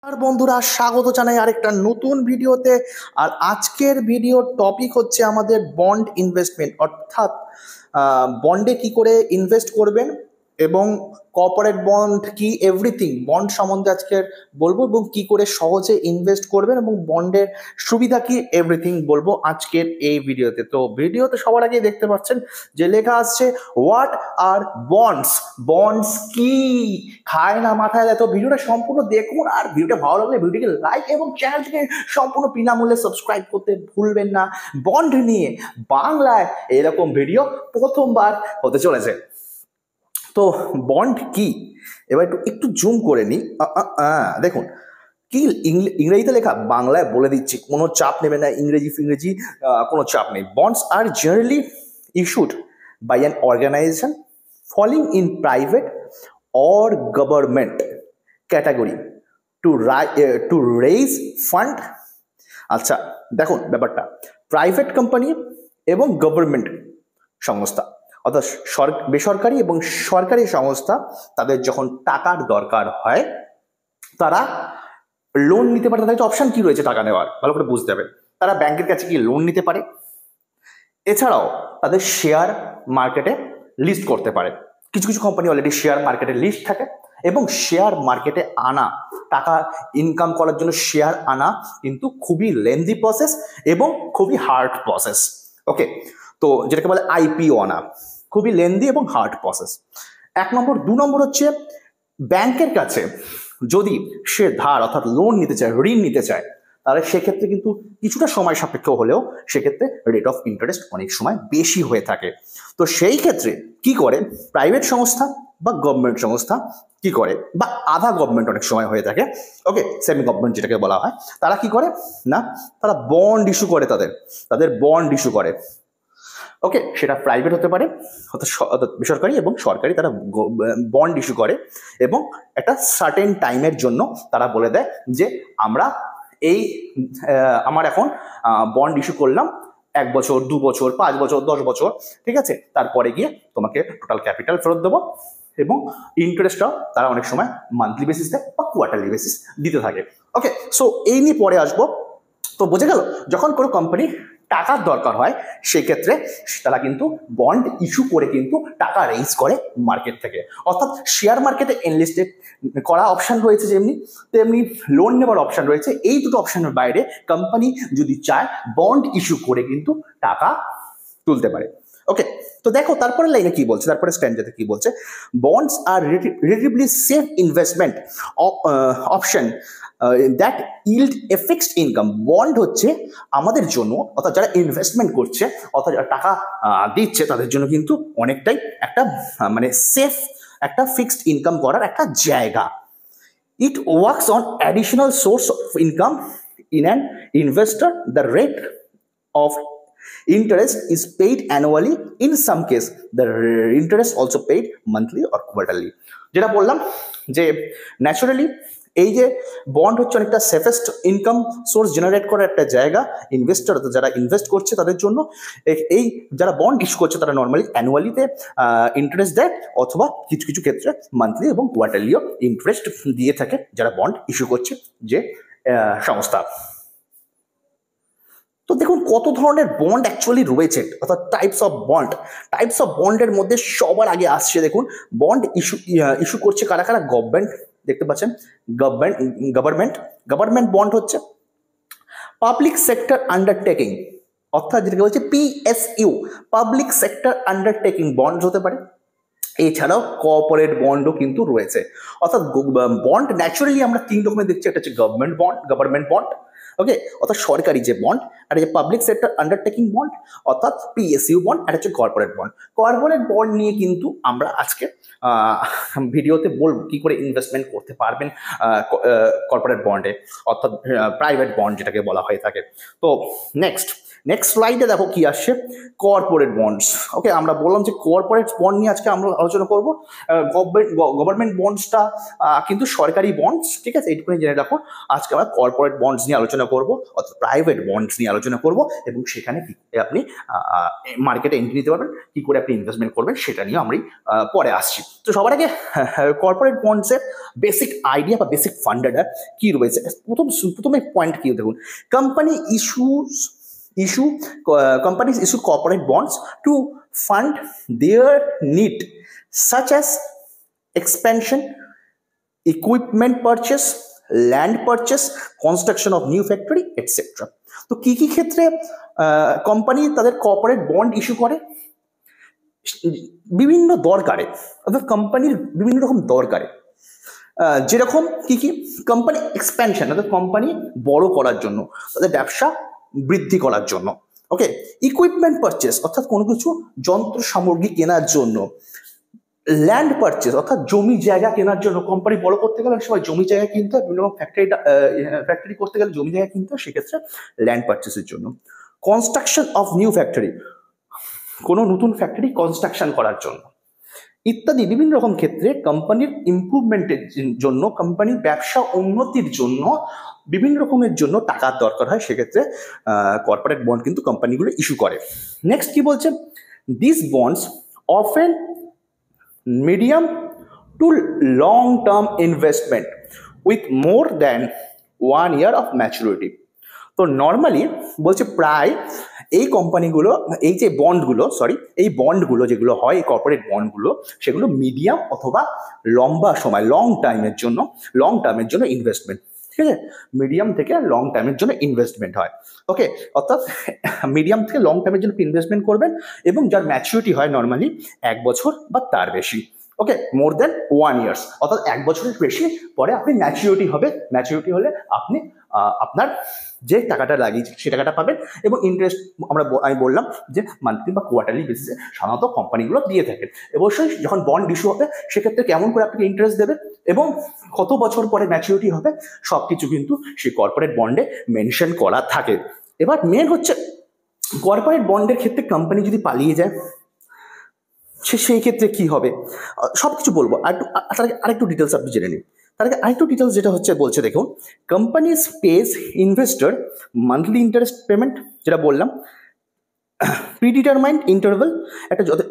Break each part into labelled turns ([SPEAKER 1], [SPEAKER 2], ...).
[SPEAKER 1] আর বন্ধুরা স্বাগত জানাই আরেকটা নতুন ভিডিওতে। আর আজকের ভিডিওর টপিক হচ্ছে আমাদের বন্ড ইনভেস্টমেন্ট, অর্থাৎ বন্ডে কি করে ইনভেস্ট করবেন এবং কর্পোরেট বন্ড কি, এভরিথিং বন্ড সম্বন্ধে আজকের বলবো এবং কি করে সহজে ইনভেস্ট করবেন এবং বন্ডের সুবিধা কি, এভরিথিং বলবো আজকের এই ভিডিওতে। তো ভিডিওতে সবার আগে দেখতে পাচ্ছেন যে লেখা আসছে হোয়াট আর বন্ডস। বন্ডস কি, খায় না মাথায় দেয়। তো ভিডিওটা সম্পূর্ণ দেখুন, আর ভিডিওটা ভালো লাগলে ভিডিওকে লাইক এবং চ্যানেলটিকে সম্পূর্ণ বিনামূল্যে সাবস্ক্রাইব করতে ভুলবেন না। বন্ড নিয়ে বাংলায় এরকম ভিডিও প্রথমবার হতে চলেছে। তো বন্ড কি, এবার একটু একটু জুম করে নিই। দেখুন কি ইংরেজিতে লেখা, বাংলায় বলে দিচ্ছি, কোনো চাপ নেবে না, ইংরেজি ফিংরেজি কোনো চাপ নেই। Bonds are generally issued by an organization falling in private or government category to raise fund। আচ্ছা দেখুন ব্যাপারটা, প্রাইভেট কোম্পানি এবং গভর্নমেন্ট সংস্থা, অর্থাৎ বেসরকারি এবং সরকারি সংস্থা, তাদের যখন টাকার দরকার হয় তারা লোন নিতে পারে। তাদের একটা অপশন কি রয়েছে টাকা নেওয়ার, ভালো করে বুঝতে হবে। তারা ব্যাংকের কাছে গিয়ে লোন নিতে পারে, এছাড়াও তাদের শেয়ার মার্কেটে লিস্ট করতে পারে। কিছু কিছু কোম্পানি অলরেডি শেয়ার মার্কেটে লিস্ট থাকে এবং শেয়ার মার্কেটে আনা টাকা ইনকাম করার জন্য শেয়ার আনা কিন্তু খুবই লেন্দি প্রসেস এবং খুবই হার্ড প্রসেস। ওকে, তো যেটাকে বলে আইপিও আনা, খুবই লেন্দি এবং হার্ড প্রসেস। 1 নম্বর। 2 নম্বর হচ্ছে ব্যাংকের কাছে যদি সে ধার অর্থাৎ লোন নিতে চায়, ঋণ নিতে চায়, তাহলে সেক্ষেত্রে কিন্তু কিছুটা সময় সাপেক্ষ হলেও সেক্ষেত্রে রেট অফ ইন্টারেস্ট অনেক সময় বেশি হয়ে থাকে। তো সেই ক্ষেত্রে কি করে প্রাইভেট সংস্থা বা গভর্নমেন্ট সংস্থা কি করে, বা আধা গভর্নমেন্ট অনেক সময় হয়ে থাকে, ওকে, সেমি গভর্নমেন্ট যেটাকে বলা হয়, তারা কি করে না, তারা বন্ড ইস্যু করে, তাদের বন্ড ইস্যু করে। ওকে, সেটা প্রাইভেট হতে পারে অর্থাৎ বেসরকারি এবং সরকারি, তারা বন্ড ইস্যু করে এবং একটা সার্টেন টাইমের জন্য তারা বলে দেয় যে আমরা এই আমার এখন বন্ড ইস্যু করলাম 1 বছর, 2 বছর, 5 বছর, 10 বছর, ঠিক আছে, তারপরে গিয়ে তোমাকে টোটাল ক্যাপিটাল ফেরত দেবো এবং ইন্টারেস্টটাও তারা অনেক সময় মান্থলি বেসিস দেয় বা কোয়ার্টারলি বেসিস দিতে থাকে। ওকে, সো এই নিয়ে পরে আসবো। তো বোঝা গেল, যখন কোনো কোম্পানি টাকার দরকার হয় সেক্ষেত্রে তারা কিন্তু বন্ড ইস্যু করে কিন্তু টাকা রেইজ করে মার্কেট থেকে, অর্থাৎ শেয়ার মার্কেটে এনলিস্টেড করা অপশন রয়েছে যেমনি, তেমনি লোন নেওয়ার অপশন রয়েছে। এই দুটো অপশনের বাইরে কোম্পানি যদি চায় বন্ড ইস্যু করে কিন্তু টাকা তুলতে পারে। ওকে, তো দেখো তারপরে লাইনে কি বলছে, তারপরে স্ট্যান্ডার্ডে কি বলছে, bonds are relatively safe investment option that yield a fixed income. Bond হচ্ছে আমাদের জন্য, অর্থাৎ যারা ইনভেস্টমেন্ট করছে, অর্থাৎ যারা টাকা দিচ্ছে, তাদের জন্য কিন্তু অনেকটাই একটা মানে সেফ একটা ফিক্সড ইনকাম করার একটা জায়গা। It works on additional source of income in an investor. The rate of interest is paid annually. In some case the interest also paid monthly or quarterly। যেটা বললাম যে ন্যাচারালি এই যে bond হচ্ছে অনেকটা সেফেস্ট ইনকাম সোর্স জেনারেট করার একটা জায়গা ইনভেস্টর, যারা ইনভেস্ট করছে তাদের জন্য। এই যারা বন্ড ইস্যু করছে তারা নর্মালি অ্যানুয়ালিতে ইন্টারেস্ট দেয়, অথবা কিছু কিছু ক্ষেত্রে মান্থলি এবং কোয়ার্টারলিও ইন্টারেস্ট দিয়ে থাকে যারা বন্ড ইস্যু করছে যে সংস্থা। তো দেখুন কত ধরনের বন্ড অ্যাকচুয়ালি রয়েছে, অর্থাৎ types of bond. Types of বন্ডের মধ্যে সবার আগে আসছে দেখুন, বন্ড ইস্যু করছে কারা কারা, গভর্নমেন্ট, দেখতে পাচ্ছেন গভর্নমেন্ট বন্ড হচ্ছে পাবলিক সেক্টর আন্ডারটেকিং, অর্থাৎ যেটাকে বলছে PSU, public sector undertaking bond হতে পারে। এছাড়াও কর্পোরেট বন্ডও কিন্তু রয়েছে, অর্থাৎ বন্ড ন্যাচুরালি আমরা 3 রকমের দেখছি, একটা হচ্ছে গভর্নমেন্ট বন্ড, ওকে, অর্থাৎ সরকারি যে বন্ড, আর যে পাবলিক সেক্টর আন্ডারটেকিং বন্ড অর্থাৎ পিএসইউ বন্ড, আর হচ্ছে কর্পোরেট বন্ড। কর্পোরেট বন্ড নিয়ে কিন্তু আমরা আজকে ভিডিওতে বলবো কি করে ইনভেস্টমেন্ট করতে পারবেন কর্পোরেট বন্ডে, অর্থাৎ প্রাইভেট বন্ড যেটাকে বলা হয়ে থাকে। তো নেক্সট নেক্সট স্লাইডে দেখো কি আসছে, কর্পোরেট বন্ডস। ওকে, আমরা বললাম যে কর্পোরেট বন্ড নিয়ে আজকে আমরা আলোচনা করবো। গভর্নমেন্ট বন্ডসটা কিন্তু সরকারি বন্ডস, ঠিক আছে, এইটুকুনি জেনে রাখো। আজকে আমরা কর্পোরেট বন্ডস নিয়ে আলোচনা করবো, অর্থাৎ প্রাইভেট বন্ডস নিয়ে আলোচনা করবো, এবং সেখানে আপনি মার্কেটে এন্ট্রি নিতে পারবেন, কি করে আপনি ইনভেস্টমেন্ট করবেন সেটা নিয়ে আমরা পরে আসছি। তো সবার আগে কর্পোরেট বন্ডসের বেসিক আইডিয়া বা বেসিক ফান্ডাটা কি রয়েছে। প্রথমে পয়েন্ট কি দেখুন, companies issue corporate bonds to fund their need such as expansion, equipment purchase, land purchase, construction of new factory, etc. তো কি কি ক্ষেত্রে কোম্পানি তাদের কর্পোরেট বন্ড ইস্যু করে? বিভিন্ন দরকারে, অর্থাৎ কোম্পানির বিভিন্ন রকম দরকারে, যেরকম কি কি, কোম্পানি এক্সপ্যানশন, অর্থাৎ কোম্পানি বড় করার জন্য, তাদের ব্যবসা বৃদ্ধি করার জন্য। ওকে, ইকুইপমেন্ট পারচেস, অর্থাৎ কোনো কিছু যন্ত্র সামগ্রী কেনার জন্য। ল্যান্ড পারচেস, অর্থাৎ জমি জায়গা কেনার জন্য। কোম্পানি বড় করতে গেলে সবাই জমি জায়গা কিনতে হয়, বিভিন্ন রকম ফ্যাক্টরি করতে গেলে জমি জায়গা কিনতে হয়, সেক্ষেত্রে ল্যান্ড পারচেসের জন্য। কনস্ট্রাকশন অফ নিউ ফ্যাক্টরি, কোনো নতুন ফ্যাক্টরি কনস্ট্রাকশন করার জন্য, ইত্যাদি বিভিন্ন রকম ক্ষেত্রে কোম্পানির ইমপ্রুভমেন্টের জন্য, কোম্পানির ব্যবসা উন্নতির জন্য, বিভিন্ন রকমের জন্য টাকার দরকার হয়, সেক্ষেত্রে কর্পোরেট বন্ড কিন্তু কোম্পানিগুলো ইস্যু করে। নেক্সট কি বলছে, this bonds often medium to long term investment with more than 1 year of maturity. তো নর্মালি বলছে প্রায় এই কোম্পানিগুলো, এই যে বন্ডগুলো, এই বন্ডগুলো যেগুলো হয়, এই কর্পোরেট বন্ডগুলো, সেগুলো মিডিয়াম অথবা লম্বা সময়, লং টার্মের জন্য ইনভেস্টমেন্ট, ঠিক আছে, মিডিয়াম থেকে লং টার্মের জন্য ইনভেস্টমেন্ট হয়। ওকে, অর্থাৎ মিডিয়াম থেকে লং টার্মের জন্য ইনভেস্টমেন্ট করবেন, এবং যার ম্যাচুরিটি হয় নর্মালি 1 বছর বা তার বেশি। ওকে, মোর দেন 1 year, অর্থাৎ 1 বছরের বেশি পরে আপনি ম্যাচুরিটি হলে আপনি আপনার যে টাকাটা লাগিয়েছে সে টাকাটা পাবেন, এবং ইন্টারেস্ট আমি বললাম যে মান্থলি বা কোয়ার্টারলি বেসিসে সাধারণত কোম্পানিগুলো দিয়ে থাকে। অবশ্যই যখন বন্ড ইস্যু হবে সেক্ষেত্রে কেমন করে আপনাকে ইন্টারেস্ট দেবে এবং কত বছর পরে ম্যাচুরিটি হবে, সব কিছু কিন্তু সেই কর্পোরেট বন্ডে মেনশন করা থাকে। এবার মেন হচ্ছে কর্পোরেট বন্ডের ক্ষেত্রে কোম্পানি যদি পালিয়ে যায় সেই ক্ষেত্রে কি হবে, সব কিছু বলবো। আরেকটু ডিটেলস আপনি জেনে নিন। তার আগে আরেকটু ডিটেলস যেটা হচ্ছে বলছে, দেখুন, companies page investor monthly interest payment, যেটা বললাম, প্রিডিটারমাইন্ড ইন্টারভেল,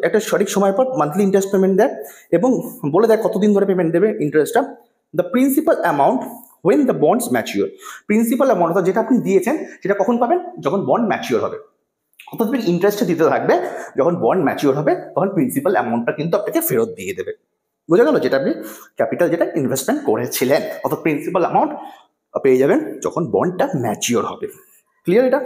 [SPEAKER 1] একটা সঠিক সময় পর মান্থলি ইন্টারেস্ট পেমেন্ট দেয়, এবং বলে দেয় কতদিন ধরে পেমেন্ট দেবে ইন্টারেস্টটা। The principal amount when the bonds mature, principal amount অর্থাৎ যেটা আপনি দিয়েছেন সেটা কখন পাবেন, যখন বন্ড ম্যাচিওর হবে, অর্থাৎ আপনি ইন্টারেস্টটা দিতে থাকবে, যখন বন্ড ম্যাচিওর হবে তখন প্রিন্সিপাল অ্যামাউন্টটা কিন্তু আপনাকে ফেরত দিয়ে দেবে। বোঝা গেল, যেটা আপনি ক্যাপিটাল যেটা ইনভেস্টমেন্ট করেছিলেন, অর্থাৎ প্রিন্সিপাল অ্যামাউন্ট পেয়ে যাবেন যখন বন্ডটা ম্যাচিওর হবে। ক্লিয়ার এটা?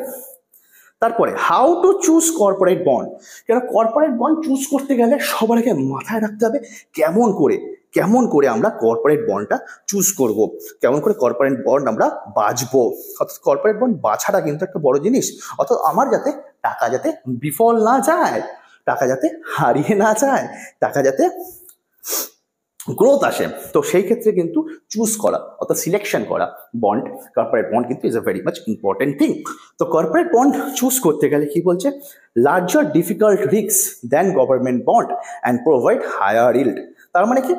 [SPEAKER 1] তারপরে how to choose corporate bond. কেন কর্পোরেট বন্ড চুজ করতে গেলে সবার আগে মাথায় রাখতে হবে কেমন করে আমরা কর্পোরেট বন্ডটা চুজ করব, কেমন করে কর্পোরেট বন্ড আমরা বাছবো। অর্থাৎ কর্পোরেট বন্ড বাছাটা কিন্তু একটা বড় জিনিস, অর্থাৎ আমার টাকা যাতে বিফল না যায়, টাকা যাতে হারিয়ে না যায়, টাকা যাতে গ্রোথ আসে, তো সেই ক্ষেত্রে কিন্তু চুজ করা অর্থাৎ সিলেকশন করা বন্ড, কর্পোরেট বন্ড কিন্তু is a very much important thing. তো কর্পোরেট বন্ড চুজ করতে গেলে কি বলছে, larger difficult risk than government bond and provide higher yield. তার মানে কি,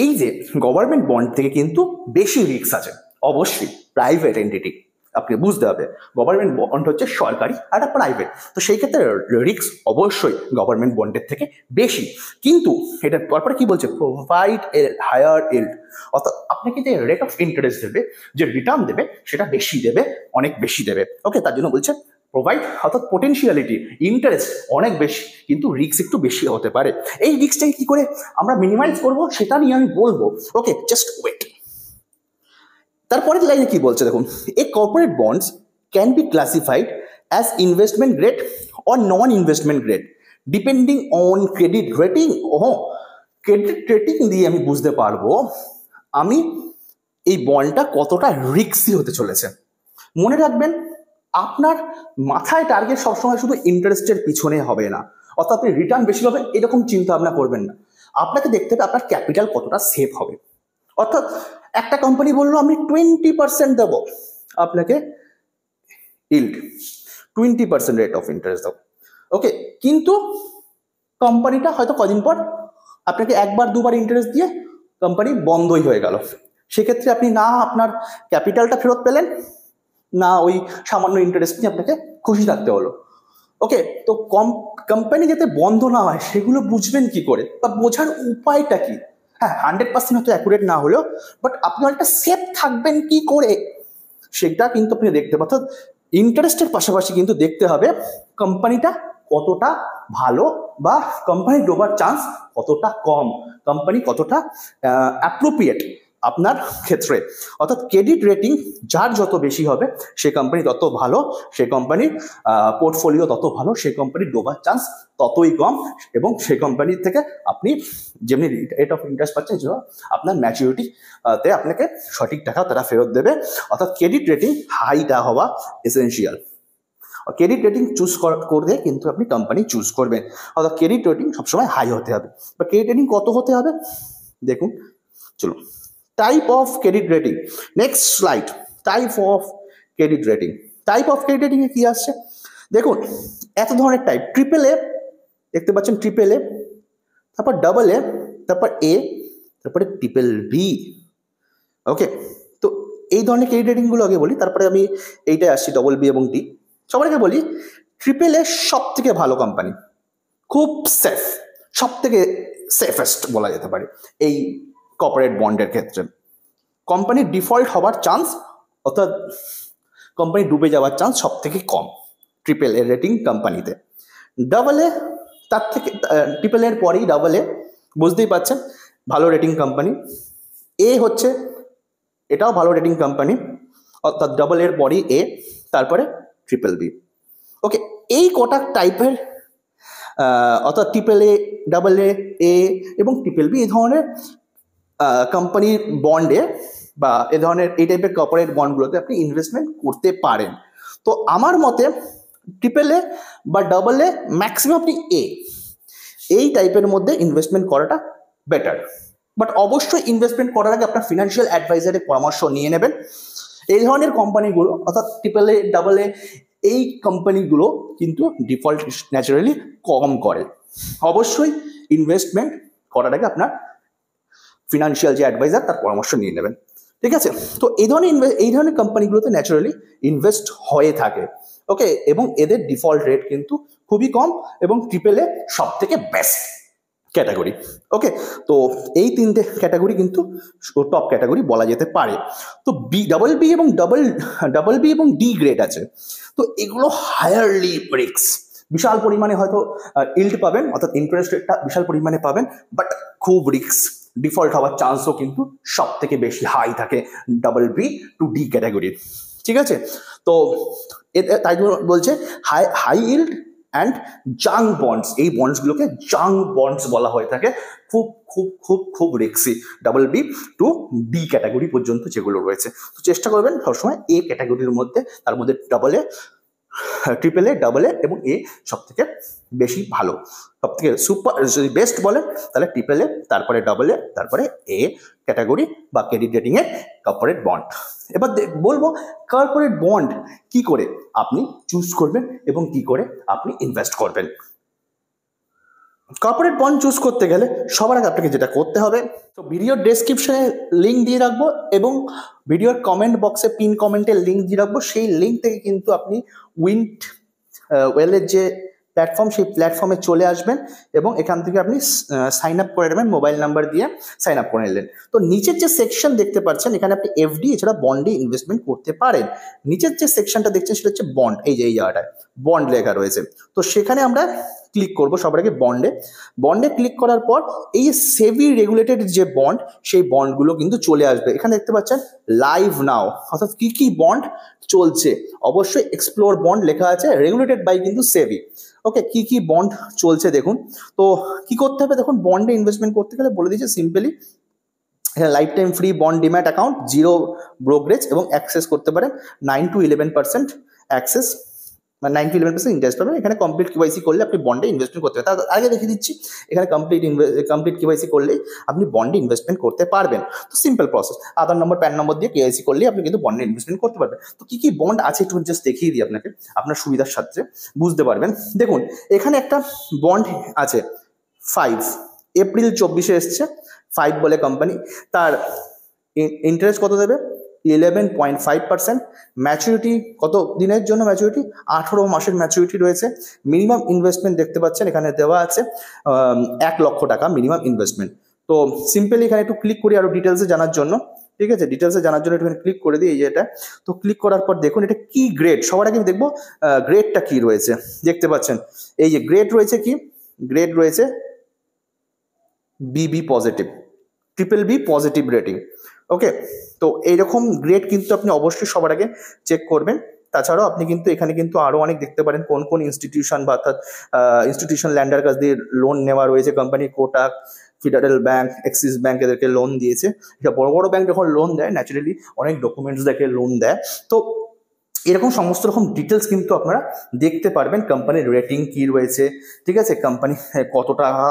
[SPEAKER 1] এই যে গভর্নমেন্ট বন্ড থেকে কিন্তু বেশি রিস্ক আছে, অবশ্যই প্রাইভেট এন্টিটি, আপনি বুঝতে হবে গভর্নমেন্ট বন্ড হচ্ছে সরকারি আর একটা প্রাইভেট, তো সেই ক্ষেত্রে রিস্ক অবশ্যই গভর্নমেন্ট বন্ডের থেকে বেশি। কিন্তু এটা তারপরে কি বলছে, প্রোভাইড এ হায়ার ইল্ড, অর্থাৎ আপনাকে যে রেট অফ ইন্টারেস্ট দেবে, যে রিটার্ন দেবে, সেটা বেশি দেবে, অনেক বেশি দেবে। ওকে, তার জন্য বলছে প্রোভাইড, অর্থাৎ পোটেনশিয়ালিটি, ইন্টারেস্ট অনেক বেশি কিন্তু রিস্ক একটু বেশি হতে পারে। এই রিস্কটাকে কি করে আমরা মিনিমাইজ করবো সেটা নিয়ে আমি বলবো। Okay, just wait. তারপরের লাইনে কি বলছে দেখুন, a corporate bonds can be classified as investment grade or non investment grade depending on credit rating. Credit rating দিয়ে আমি বুঝতে পারবো আমি এই বন্ডটা কতটা রিস্কি হতে চলেছে। মনে রাখবেন, আপনার মাথায় টার্গেট সবসময় শুধু ইন্টারেস্টের পিছনে হবে না, অর্থাৎ আপনি রিটার্ন বেশি হবে এরকম চিন্তা ভাবনা করবেন না। আপনাকে দেখতে হবে আপনার ক্যাপিটাল কতটা সেফ হবে। অর্থাৎ একটা কোম্পানি বললো আমি 20% দেবো আপনাকে ইল্ড, 20% রেট অফ ইন্টারেস্ট দাও। ওকে, কিন্তু কোম্পানিটা হয়তো কদিন পর আপনাকে একবার দুবার ইন্টারেস্ট দিয়ে কোম্পানি বন্ধই হয়ে গেল। সেক্ষেত্রে আপনি না আপনার ক্যাপিটালটা ফেরত পেলেন, না ওই সামান্য ইন্টারেস্ট নিয়ে আপনাকে খুশি থাকতে হলো। ওকে, তো কোম্পানি যাতে বন্ধ না হয় সেগুলো বুঝবেন কি করে, বা বোঝার উপায়টা কি? হ্যাঁ, 100% হয়তো অ্যাকুরেট না হলেও, বাট আপনি একটা সেফ থাকবেন কি করে সেটা কিন্তু আপনি দেখতে পাচ্ছেন। ইন্টারেস্টের পাশাপাশি কিন্তু দেখতে হবে কোম্পানিটা কতটা ভালো, বা কোম্পানি ডোবার চান্স কতটা কম, কোম্পানি কতটা অ্যাপ্রোপ্রিয়েট আপনার ক্ষেত্রে। অর্থাৎ ক্রেডিট রেটিং যার যত বেশি হবে সে কোম্পানি তত ভালো, সে কোম্পানির পোর্টফোলিও তত ভালো, সে কোম্পানির ডোবার চান্স ততই কম, এবং সে কোম্পানির থেকে আপনি যেমনি রেট অফ ইন্টারেস্ট পাচ্ছেন আপনার ম্যাচুরিটিতে আপনাকে সঠিক টাকা তারা ফেরত দেবে। অর্থাৎ ক্রেডিট রেটিং হাইটা হওয়া এসেন্সিয়াল। ক্রেডিট রেটিং চুজ করলে কিন্তু আপনি কোম্পানি চুজ করবেন, অর্থাৎ ক্রেডিট রেটিং সবসময় হাই হতে হবে। বা ক্রেডিট রেটিং কত হতে হবে দেখুন, চলুন। Type of credit rating, next slide. Type of credit rating, type of credit rating এ কি আসছে দেখুন, এত ধরনের টাইপ। ট্রিপল এ দেখতে পাচ্ছেন, ট্রিপল এ, তারপর ডাবল এ, তারপর এ, তারপরে ট্রিপল বি। ওকে, তো এই ধরনের ক্রেডিট রেটিং গুলো আগে বলি, তারপরে আমি এইটাই আসছি ডবল বি এবং ডি। সবার আগে বলি ট্রিপল এ সব থেকে ভালো কোম্পানি, খুব সেফ, সব থেকে সেফেস্ট বলা যেতে পারে এই কর্পোরেট বন্ডের ক্ষেত্রে। কোম্পানির ডিফল্ট হওয়ার চান্স, অর্থাৎ কোম্পানি ডুবে যাওয়ার চান্স সব থেকে কম ট্রিপল এ রেটিং কোম্পানিতে। ডাবল এ তার থেকে, ট্রিপল এর পরেই ডাবল এ, বুঝতেই পারছেন ভালো রেটিং কোম্পানি। এ হচ্ছে এটাও ভালো রেটিং কোম্পানি, অর্থাৎ ডাবল এর পরেই এ, তারপরে ট্রিপল বি। ওকে, এই কটা টাইপের অর্থাৎ ট্রিপল এ, ডাবল এ, এ এবং ট্রিপল বি এই ধরনের কোম্পানির বন্ডে বা এ ধরনের এই টাইপের কর্পোরেট বন্ডগুলোতে আপনি ইনভেস্টমেন্ট করতে পারেন। তো আমার মতে ট্রিপল এ বা ডাবল এ, ম্যাক্সিমাম আপনি এই টাইপের মধ্যে ইনভেস্টমেন্ট করাটা বেটার। বাট অবশ্যই ইনভেস্টমেন্ট করার আগে আপনার ফিনান্সিয়াল অ্যাডভাইজারের পরামর্শ নিয়ে নেবেন। এই ধরনের কোম্পানিগুলো অর্থাৎ ট্রিপল এ, ডাবল এ, এই কোম্পানিগুলো কিন্তু ডিফল্ট ন্যাচারালি কম করে। অবশ্যই ইনভেস্টমেন্ট করার আগে আপনার ফিনান্সিয়াল যে অ্যাডভাইজার তার পরামর্শ নিয়ে নেবেন, ঠিক আছে? তো এই ধরনের কোম্পানিগুলোতে ন্যাচারালি ইনভেস্ট হয়ে থাকে। ওকে, এবং এদের ডিফল্ট রেট কিন্তু খুবই কম, এবং ট্রিপল এ সব থেকে বেস্ট ক্যাটাগরি। ওকে, তো এই তিনটে ক্যাটাগরি কিন্তু টপ ক্যাটাগরি বলা যেতে পারে। তো ডাবল বি এবং ডি গ্রেড আছে, তো এগুলো হায়ারলি রিস্ক, বিশাল পরিমাণে হয়তো ইল্ড পাবেন, অর্থাৎ ইন্টারেস্ট রেটটা বিশাল পরিমাণে পাবেন, বাট খুব রিস্ক, ডিফল্ট হওয়ার চান্সও কিন্তু সব থেকে বেশি হাই থাকে ডাবল বি টু ডি ক্যাটাগরির, ঠিক আছে? তো তাই বলছে হাই ইল্ড অ্যান্ড জাং বন্ডস, এই বন্ডসগুলোকে জাং বন্ডস বলা হয়ে থাকে। খুব খুব খুব খুব risky double B to D category পর্যন্ত যেগুলো রয়েছে। তো চেষ্টা করবেন সবসময় এ ক্যাটাগরির মধ্যে, তার মধ্যে double A, triple A, double A এবং এ সব থেকে বেশি ভালো, সব থেকে সুপার যদি বেস্ট বলেন তাহলে ট্রিপল এ, তারপরে ডাবল এ, তারপরে এ ক্যাটাগরি বা ক্রেডিট রেটিং এর কর্পোরেট বন্ড। এবার বলবো কর্পোরেট বন্ড কি করে আপনি চুজ করবেন এবং কি করে আপনি ইনভেস্ট করবেন। কর্পোরেট বন্ড চুজ করতে গেলে সবার আগে আপনাকে যেটা করতে হবে, তো ভিডিওর ডেসক্রিপশনে লিঙ্ক দিয়ে রাখবো এবং ভিডিওর কমেন্ট বক্সে পিন কমেন্টের লিঙ্ক দিয়ে রাখবো। সেই লিঙ্ক থেকে কিন্তু আপনি উইন্ট ওয়েলের যে প্ল্যাটফর্ম, সেই প্ল্যাটফর্মে চলে আসবেন এবং এখান থেকে আপনি সাইন আপ করে নেবেন, মোবাইল নাম্বার দিয়ে সাইন আপ করে নিলেন। তো নিচের যে সেকশন দেখতে পাচ্ছেন, এখানে আপনি এফডি এছাড়া বন্ডে ইনভেস্টমেন্ট করতে পারেন। নিচের যে সেকশনটা দেখছেন সেটা হচ্ছে বন্ড, এই যে এই জায়গাটায় বন্ড লেখা রয়েছে। তো সেখানে আমরা ক্লিক করব সবার আগে বন্ডে ক্লিক করার পর এই সেবি রেগুলেটেড যে বন্ড, সেই বন্ডগুলো কিন্তু চলে আসবে। এখানে দেখতে পাচ্ছেন লাইভ নাও, অর্থাৎ কি কি বন্ড চলছে, অবশ্যই এক্সপ্লোর বন্ড লেখা আছে, রেগুলেটেড বাই কিন্তু সেবি। ওকে, কি কি বন্ড চলছে দেখুন। তো কি করতে হবে দেখুন, বন্ডে ইনভেস্টমেন্ট করতে গেলে বলে দিয়েছে simply, life time free bond demat account, zero brokerage এবং অ্যাক্সেস করতে পারেন 9 to 11% অ্যাক্সেস মানে 9 to 11% ইন্টারেস্ট পাবেন। এখানে কমপ্লিট কেওয়াইসি করলে আপনি বন্ডে ইনভেস্টমেন্ট করতে পারেন। তার আগে দেখিয়ে দিচ্ছি, এখানে কমপ্লিট কেওয়াইসি করলেই আপনি বন্ডে ইনভেস্টমেন্ট করতে পারবেন। তো সিম্পল প্রসেস, আধার নম্বর প্যান নম্বর দিয়ে কেওয়াইসি করলেই আপনি কিন্তু বন্ডে ইনভেস্টমেন্ট করতে পারবেন। তো কি কি বন্ড আছে একটু জাস্ট দেখিয়ে দিই আপনাকে, আপনার সুবিধার সাথে বুঝতে পারবেন। দেখুন এখানে একটা বন্ড আছে 5 এপ্রিল 24 এসছে, 5 বলে কোম্পানি, তার ইন্টারেস্ট কত দেবে? 11.5%। ম্যাচুরিটি কত দিনের জন্য? ম্যাচুরিটি 18 মাসের ম্যাচুরিটি রয়েছে। মিনিমাম ইনভেস্টমেন্ট দেখতে পাচ্ছেন এখানে দেওয়া আছে 1 লক্ষ টাকা মিনিমাম ইনভেস্টমেন্ট। তো সিম্পলি এখানে একটু ক্লিক করি আরো ডিটেলসে জানার জন্য, ঠিক আছে? ডিটেলসে জানার জন্য একটু ক্লিক করে দিই। এই যে এটা, তো ক্লিক করার পর দেখুন এটা কি গ্রেড, সবার আগে আমি দেখবো গ্রেডটা কি রয়েছে। দেখতে পাচ্ছেন এই যে গ্রেড রয়েছে, কি গ্রেড রয়েছে? BB positive, BBB positive rating. Okay, তো এইরকম গ্রেড কিন্তু আপনি অবশ্যই সবার আগে চেক করবেন। তাছাড়াও আপনি কিন্তু এখানে কিন্তু আরও অনেক দেখতে পারেন কোন কোন ইনস্টিটিউশন বা অর্থাৎ ইনস্টিটিউশন ল্যান্ডার কাছ দিয়ে লোন নেওয়া রয়েছে। Company Kotak, federal bank, Axis bank এদেরকে লোন দিয়েছে। এটা বড় বড় ব্যাংক যখন লোন দেয় ন্যাচারালি অনেক ডকুমেন্টস দেখে লোন দেয়। তো এরকম সমস্ত রকম ডিটেলস কিন্তু আপনারা দেখতে পারবেন। কোম্পানির রেটিং কি রয়েছে, ঠিক আছে? কোম্পানি কত টাকা,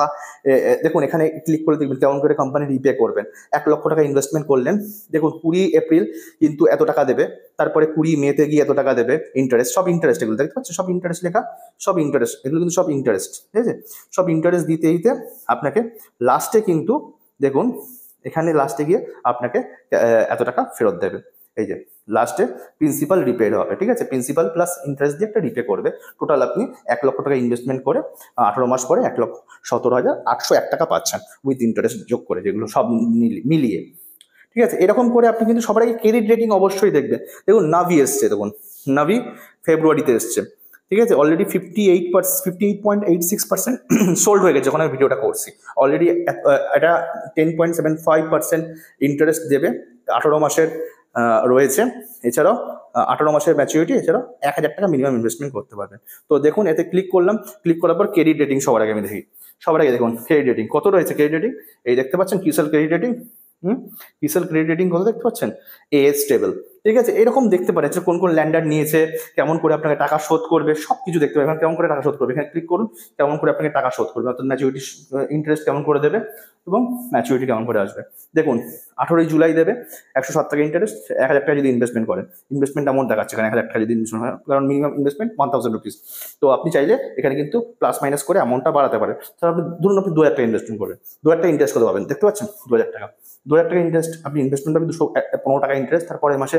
[SPEAKER 1] দেখুন এখানে ক্লিক করে দেখবেন কেমন করে কোম্পানি রিপে করবেন। 1 লক্ষ টাকা ইনভেস্টমেন্ট করলেন, দেখুন 20 এপ্রিল কিন্তু এত টাকা দেবে, তারপরে 20 মেতে গিয়ে এত টাকা দেবে ইন্টারেস্ট, সব ইন্টারেস্ট এগুলো দেখতে পাচ্ছেন, সব ইন্টারেস্ট লেখা, সব ইন্টারেস্ট, এগুলো কিন্তু সব ইন্টারেস্ট, ঠিক আছে? সব ইন্টারেস্ট দিতে দিতে আপনাকে লাস্টে কিন্তু দেখুন এখানে লাস্টে গিয়ে আপনাকে এত টাকা ফেরত দেবে। এই যে লাস্টে প্রিন্সিপাল রিপেড হবে, ঠিক আছে? প্রিন্সিপাল প্লাস ইন্টারেস্ট দিয়ে একটা রিপে করবে। টোটাল আপনি 1 লক্ষ টাকা ইনভেস্টমেন্ট করে 18 মাস পরে 1,17,801 টাকা পাচ্ছেন উইথ ইন্টারেস্ট যোগ করে, যেগুলো সব মিলিয়ে, ঠিক আছে? এরকম করে আপনি কিন্তু সবার আগে ক্রেডিট রেটিং অবশ্যই দেখবেন। দেখুন নাভি এসছে, দেখুন নাভি ফেব্রুয়ারিতে এসছে, ঠিক আছে? অলরেডি 58.86% সোল্ড হয়ে গেছে যখন আমি ভিডিওটা করছি। অলরেডি এটা 10.75% ইন্টারেস্ট দেবে, 18 মাসের রয়েছে। এছাড়াও 18 মাসের ম্যাচুরিটি, এছাড়াও 1,000 টাকা মিনিমাম ইনভেস্টমেন্ট করতে পারবেন। তো দেখুন এতে ক্লিক করলাম, ক্লিক করার পর ক্রেডিট রেটিং সবার আগে আমি দেখি। সবার আগে দেখুন ক্রেডিট রেটিং কত রয়েছে। ক্রেডিট রেটিং এই দেখতে পাচ্ছেন, কিসেল ক্রেডিট রেটিং, কিসেল ক্রেডিট রেটিং কত দেখতে পাচ্ছেন? AS স্টেবল, ঠিক আছে? এরকম দেখতে পারেন যে কোন কোন ল্যান্ডার নিয়েছে, কেমন করে আপনাকে টাকা শোধ করবে, সব কিছু দেখতে পাবেন। কেমন করে টাকা শোধ করবে এখানে ক্লিক করুন, কেমন করে আপনাকে টাকা শোধ করবে, অর্থাৎ ম্যাচুরিটি ইন্টারেস্ট কেমন করে দেবে এবং ম্যাচুরিটি কেমন করে আসবে। দেখুন 18 জুলাই দেবে 107 টাকা ইন্টারেস্ট, 1,000 টাকা যদি ইনভেস্টমেন্ট করেন, ইনভেস্টমেন্ট অ্যামাউন্ট দেখাচ্ছে এখানে 1,000 টাকা যদি ইনভেস্টমেন্ট হয়, কারণ মিনিমাম ইনভেস্টমেন্ট 1,000 রুপিস। তো আপনি চাইলে এখানে কিন্তু প্লাস মাইনাস করে অ্যামাউন্টটা বাড়াতে পারেন। তাহলে আপনি ধরুন আপনি 2,000 টাকা ইনভেস্টমেন্ট করবেন, 2,000 টাকা ইন্টারেস্ট করতে পারবেন, দেখতে পাচ্ছেন 2,000 টাকা, 2,000 টাকা ইন্টারেস্ট আপনি ইনভেস্টমেন্ট পাবেন 215 টাকা ইন্টারেস্ট। তারপরে মাসে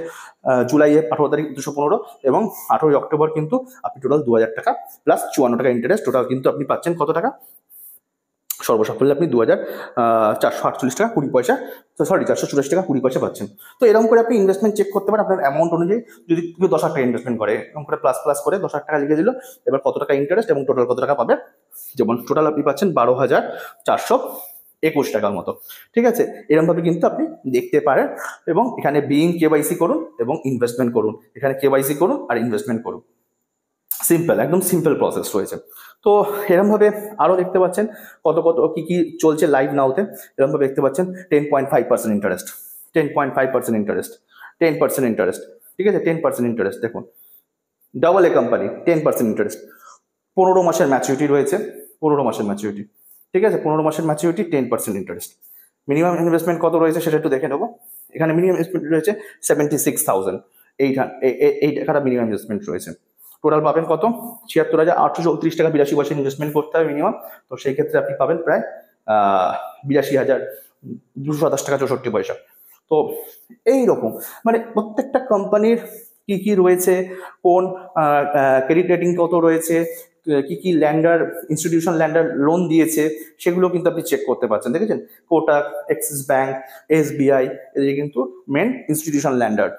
[SPEAKER 1] জুলাইয়ে 18 তারিখ 215 এবং 18 অক্টোবর কিন্তু আপনি টোটাল 2,000 টাকা প্লাস 54 টাকা ইন্টারেস্ট, টোটাল কিন্তু আপনি পাচ্ছেন কত টাকা? সর্বসাফল্যে আপনি 2,448 টাকা 20 পয়সা, সরি 484 টাকা 20 পয়সা পাচ্ছেন। তো এরকম করে আপনি ইনভেস্টমেন্ট চেক করতে পারেন আপনার অ্যামাউন্ট অনুযায়ী। যদি কেউ 10,000 টাকা ইনভেস্টমেন্ট করে, এরকম করে প্লাস প্লাস করে 10,000 টাকা লিখে দিল, এবার কত টাকা ইন্টারেস্ট এবং টোটাল কত টাকা পাবে। যেমন টোটাল আপনি পাচ্ছেন 12,421 টাকার মতো, ঠিক আছে? এরকমভাবে কিন্তু আপনি দেখতে পারেন। এবং এখানে বিইং KYC করুন এবং ইনভেস্টমেন্ট করুন, এখানে KYC করুন আর ইনভেস্টমেন্ট করুন, সিম্পল, একদম সিম্পল প্রসেস রয়েছে। তো এরমভাবে আরও দেখতে পাচ্ছেন কত কত কী কী চলছে লাইভ নাওতে। এরমভাবে দেখতে পাচ্ছেন 10.5% ইন্টারেস্ট, 10.5% ইন্টারেস্ট, 10% ইন্টারেস্ট, ঠিক আছে? 10% ইন্টারেস্ট দেখুন, ডাবল এ কোম্পানি 10% ইন্টারেস্ট, 15 মাসের ম্যাচুরিটি রয়েছে, 15 মাসের ম্যাচুরিটি, ঠিক আছে? 15 মাসের ম্যাচুরিটি, 10% ইন্টারেস্ট। মিনিমাম ইনভেস্টমেন্ট কত রয়েছে সেটা একটু দেখে নেবো। এখানে মিনিমাম ইনভেস্টমেন্ট রয়েছে 76,800 টাকাটা মিনিমাম ইনভেস্টমেন্ট রয়েছে। টোটাল পাবেন কত? 76,834 টাকা 82 পয়সা ইনভেস্টমেন্ট করতে হবে মিনিমাম। তো সেই ক্ষেত্রে আপনি পাবেন প্রায় 82,227 টাকা 64 পয়সা। তো এইরকম মানে প্রত্যেকটা কোম্পানির কি কি রয়েছে, কোন ক্রেডিট রেটিং কত রয়েছে, কি কি ল্যান্ডার ইনস্টিটিউশন ল্যান্ডার লোন দিয়েছে, সেগুলো কিন্তু আপনি চেক করতে পারছেন। দেখেছেন কোটাক, অ্যাক্সিস ব্যাংক, SBI এদিকে কিন্তু মেন ইনস্টিটিউশন ল্যান্ডার।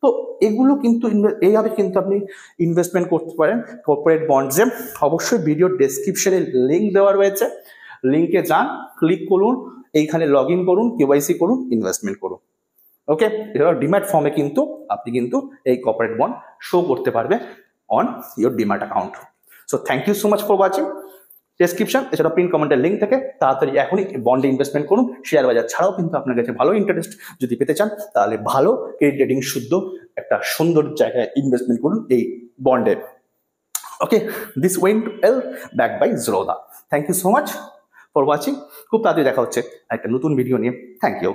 [SPEAKER 1] তো এগুলো কিন্তু এইভাবে কিন্তু আপনি ইনভেস্টমেন্ট করতে পারেন কর্পোরেট বন্ডসে। অবশ্যই ভিডিও ডেসক্রিপশনে লিঙ্ক দেওয়া রয়েছে, লিঙ্কে যান, ক্লিক করুন, এইখানে লগ ইন করুন, KYC করুন, ইনভেস্টমেন্ট করুন। ওকে, এবার ডিম্যাট ফর্মে কিন্তু আপনি কিন্তু এই কর্পোরেট বন্ড শো করতে পারবে on your demat account. So thank you so much for watching. Description এছাড়া পিন কমেন্টের লিঙ্ক থেকে তাড়াতাড়ি এখনই বন্ডে ইনভেস্টমেন্ট করুন। শেয়ার বাজার ছাড়াও কিন্তু আপনার কাছে ভালো ইন্টারেস্ট যদি পেতে চান, তাহলে ভালো ক্রেডিট রেটিং শুদ্ধ একটা সুন্দর জায়গায় ইনভেস্টমেন্ট করুন এই বন্ডে। Okay, this went well back by Zerodha. Thank you so much for watching. খুব তাড়াতাড়ি দেখা হচ্ছে একটা নতুন ভিডিও নিয়ে। Thank you.